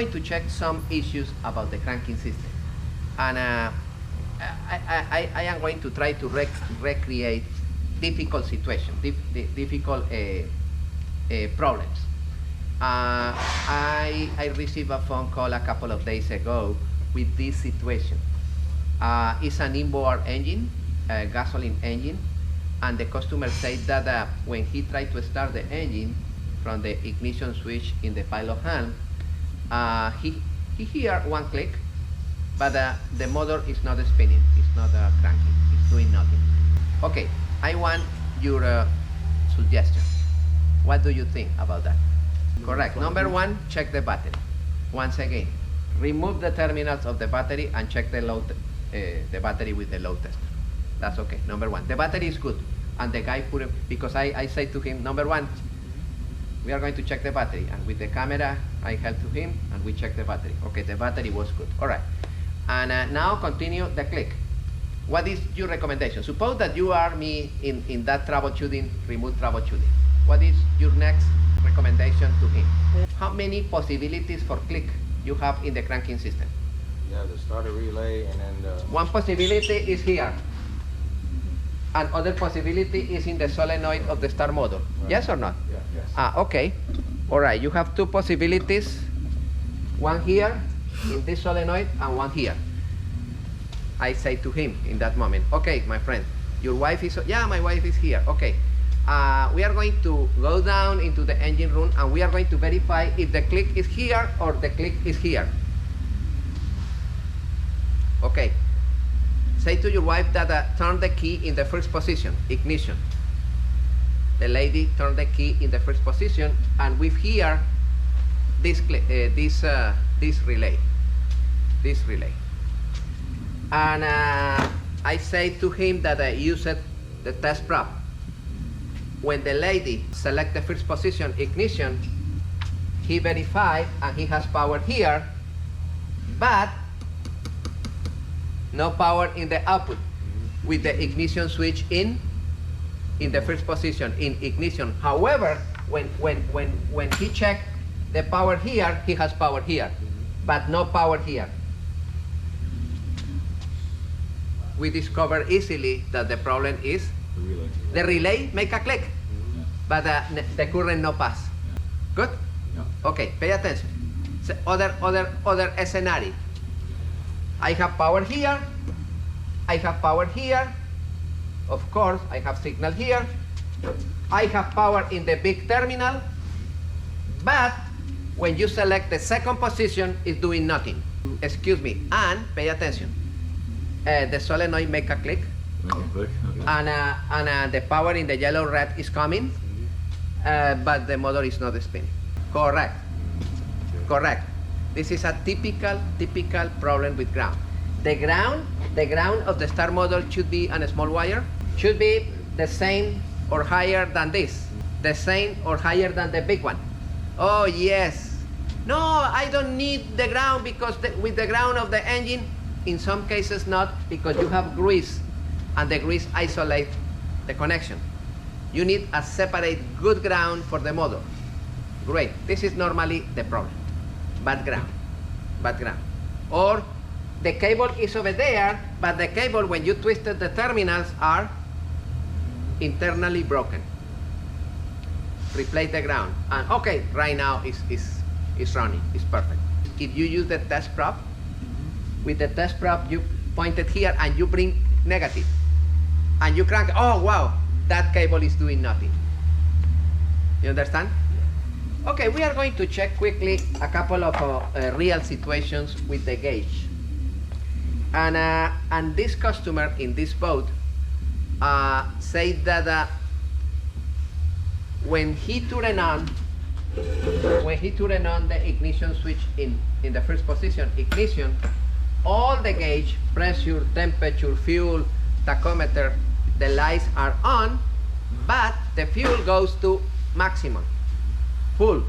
going to check some issues about the cranking system. And I am going to try to recreate difficult situations, difficult problems. I received a phone call a couple of days ago with this situation. It's an inboard engine, a gasoline engine, and the customer said that when he tried to start the engine from the ignition switch in the pilot hand, he heard one click, but the motor is not spinning, it's not cranking, it's doing nothing. Okay, I want your suggestion. What do you think about that? Correct. Number one, check the battery. Once again, remove the terminals of the battery and check the load, the battery with the load tester. That's okay. Number one, the battery is good. And the guy put it, because I said to him, number one, we are going to check the battery. And with the camera, I helped to him and we checked the battery. Okay, the battery was good. All right. And now continue the click. What is your recommendation? Suppose that you are me in that troubleshooting, remote troubleshooting. What is your next recommendation to him? How many possibilities for click you have in the cranking system? You have the starter relay and then the... One possibility is here. And other possibility is in the solenoid of the start motor. Right. Yes or not? Yeah, yes. Okay. All right, you have two possibilities. One here in this solenoid and one here. I say to him in that moment, okay, my friend, your wife is, yeah, my wife is here. Okay. We are going to go down into the engine room and we are going to verify if the click is here or the click is here. Okay. Say to your wife that turn the key in the first position, ignition. The lady turned the key in the first position and we hear this relay. This relay. And I say to him that I use the test prop. When the lady select the first position, ignition, he verified and he has power here, but no power in the output with the ignition switch in the first position, in ignition. However, when he checked the power here, he has power here, but no power here. We discover easily that the problem is the relay make a click, but the current no pass. Good? Yeah. Okay, pay attention. So other scenario. I have power here, I have power here, of course I have signal here, I have power in the big terminal, but when you select the second position, it's doing nothing. Excuse me, and pay attention. The solenoid make a click, Okay. and the power in the yellow red is coming, but the motor is not spinning. Correct. Correct. This is a typical problem with ground. The ground of the start motor should be on a small wire, should be the same or higher than this, the same or higher than the big one. Oh yes. No, I don't need the ground because with the ground of the engine, in some cases not, because you have grease and the grease isolates the connection. You need a separate good ground for the motor. Great. This is normally the problem. Bad ground. Or the cable is over there, but the cable, when you twisted the terminals, are internally broken. Replace the ground. And okay, right now it's running. It's perfect. If you use the test prop, with the test prop you point it here and you bring negative. And you crank, oh wow, that cable is doing nothing. You understand? Okay, we are going to check quickly a couple of real situations with the gauge. And this customer in this boat said that when he turned on the ignition switch in the first position, ignition, all the gauge, pressure, temperature, fuel, tachometer, the lights are on, but the fuel goes to maximum, full.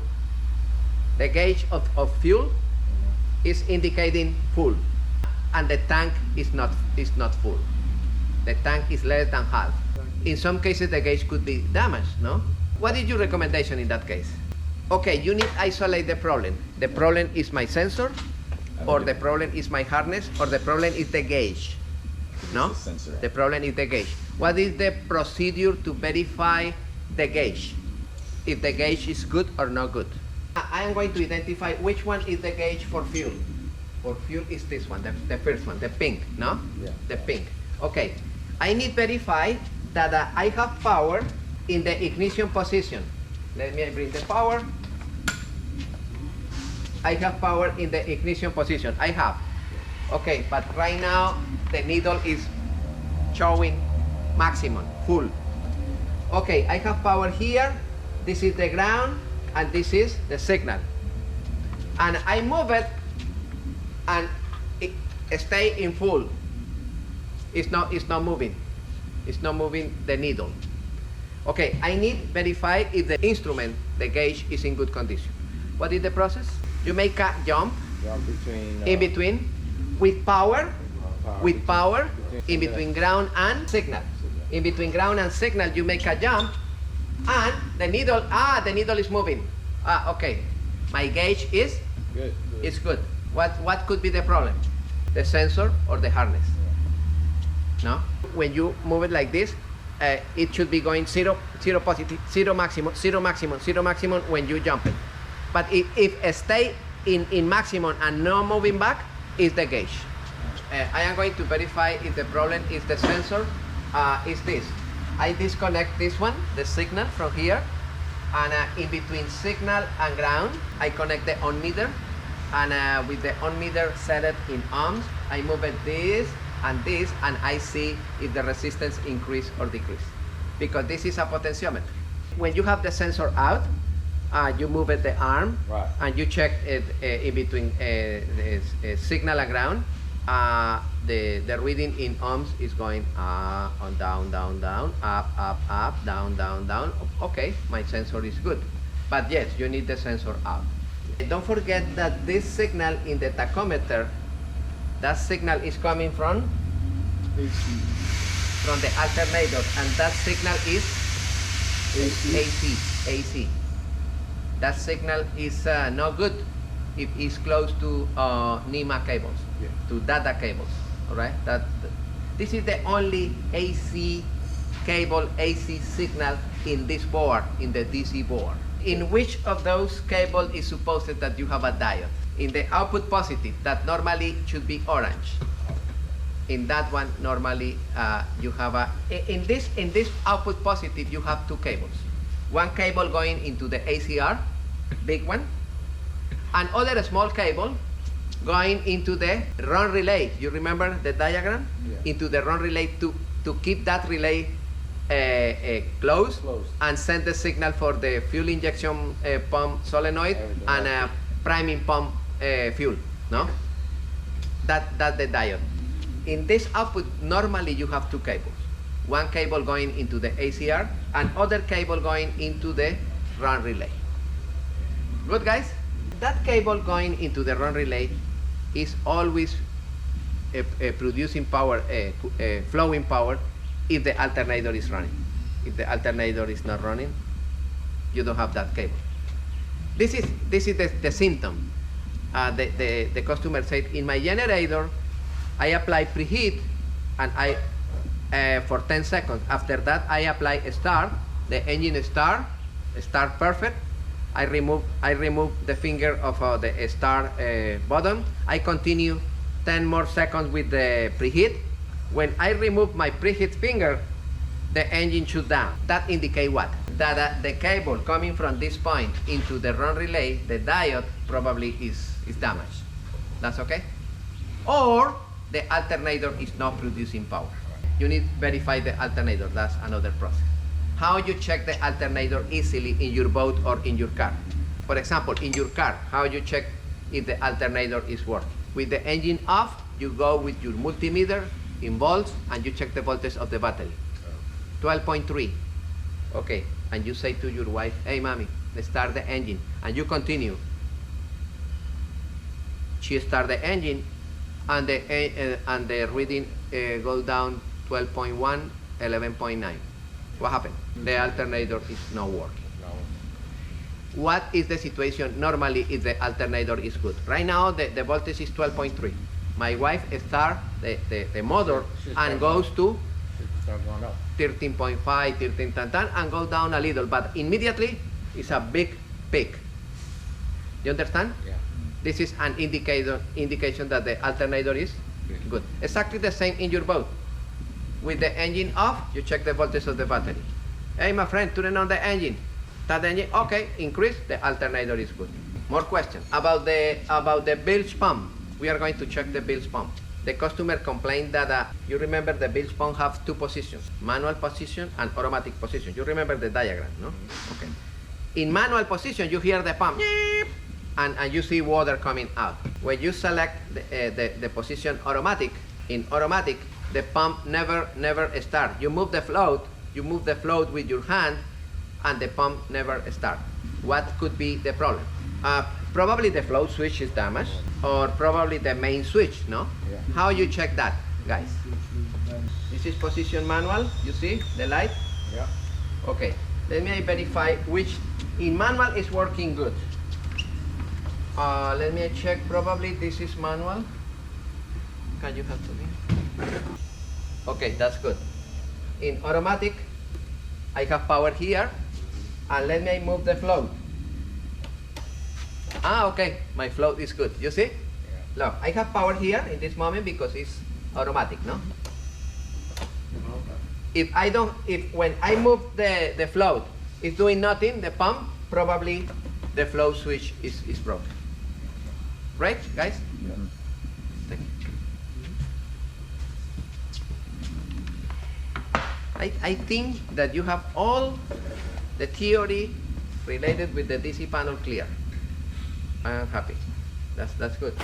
The gauge of fuel is indicating full, and the tank is not full. The tank is less than half. In some cases, the gauge could be damaged, no? What is your recommendation in that case? Okay, you need to isolate the problem. The problem is my sensor, or the problem is my harness, or the problem is the gauge. No? The sensor. The problem is the gauge. What is the procedure to verify the gauge? If the gauge is good or not good. I am going to identify which one is the gauge for fuel. For fuel is this one, the first one, the pink, no? Yeah. The pink. Okay. I need verify that I have power in the ignition position. Let me bring the power. I have power in the ignition position. I have. Okay, but right now the needle is showing maximum, full. Okay, I have power here. This is the ground, and this is the signal. And I move it, and it stay in full. It's not moving. It's not moving the needle. Okay, I need verify if the instrument, the gauge, is in good condition. What is the process? You make a jump Between. in between with power, Power. in between ground and signal. In between ground and signal, you make a jump, and the needle is moving. Okay, my gauge is Good. it's good. What could be the problem? The sensor or the harness? No? When you move it like this, it should be going zero positive, zero maximum, zero maximum, zero maximum when you jump it. But if it stay in maximum and no moving back, is the gauge. I am going to verify if the problem is the sensor. Is this. I disconnect this one, the signal from here, and in between signal and ground, I connect the on meter, and with the on meter set it in ohms, I move it this, and I see if the resistance increase or decrease. Because this is a potentiometer. When you have the sensor out, you move it the arm, Right. and you check it in between signal and ground. The reading in ohms is going on down, up, down. Okay, my sensor is good. But yes, you need the sensor out. Don't forget that this signal in the tachometer, that signal is coming from the alternator, and that signal is AC. That signal is not good if it's close to NEMA cables, Yeah. to data cables. All right. This is the only AC cable, AC signal in this board, in the DC board. In which of those cables is supposed that you have a diode? In the output positive, that normally should be orange. In that one, normally you have a. In this output positive, you have two cables. One cable going into the a.c.r, big one, and other small cable going into the run relay. You remember the diagram? Yeah. Into the run relay to keep that relay closed and send the signal for the fuel injection pump solenoid Everything and else. priming pump fuel. No? That's the diode. In this output, normally you have two cables. One cable going into the a.c.r and other cable going into the run relay. Good, guys? That cable going into the run relay is always producing power, flowing power, if the alternator is running. If the alternator is not running, you don't have that cable. This is the symptom. The customer said, in my generator, I apply preheat, and for 10 seconds. After that, I apply start. The engine start perfect. I remove the finger of the start button. I continue 10 more seconds with the preheat. When I remove my preheat finger, the engine shut down. That indicates what? That the cable coming from this point into the run relay, the diode probably is damaged. That's okay? Or the alternator is not producing power. You need to verify the alternator. That's another process. How you check the alternator easily in your boat or in your car? For example, in your car, how you check if the alternator is working? With the engine off, you go with your multimeter in volts and you check the voltage of the battery. 12.3. Okay, and you say to your wife, hey mommy, let's start the engine, and you continue. She start the engine, and the reading goes down 12.1, 11.9. What happened? The alternator is not working. No. what is the situation normally if the alternator is good. Right now the voltage is 12.3. My wife starts the motor and goes to Start going up. 13.5, 13 and go down a little, but immediately it's a big peak. You understand? Yeah. This is an indication that the alternator is good. Exactly the same in your boat. With the engine off, you check the voltage of the battery. Hey, my friend, turn on the engine. Start the engine. Okay, increase. The alternator is good. More questions about the bilge pump. We are going to check the bilge pump. The customer complained that you remember the bilge pump have two positions: manual position and automatic position. You remember the diagram, no? Okay. In manual position, you hear the pump, and you see water coming out. When you select the position automatic, in automatic, the pump never starts. You move the float with your hand, and the pump never starts. What could be the problem? Probably the float switch is damaged, or probably the main switch, no? Yeah. How you check that, guys? This is position manual, you see the light? Yeah. Okay, let me verify which in manual is working good. Let me check, probably this is manual. Can you help me? Okay, that's good. In automatic, I have power here, and let me move the float. Okay, my float is good, you see? Yeah. Look, I have power here in this moment because it's automatic, no? If when I move the float, it's doing nothing, the pump, probably the float switch is broken. Right, guys? Yeah. Thank you. I think that you have all the theory related with the DC panel clear. I am happy. That's good.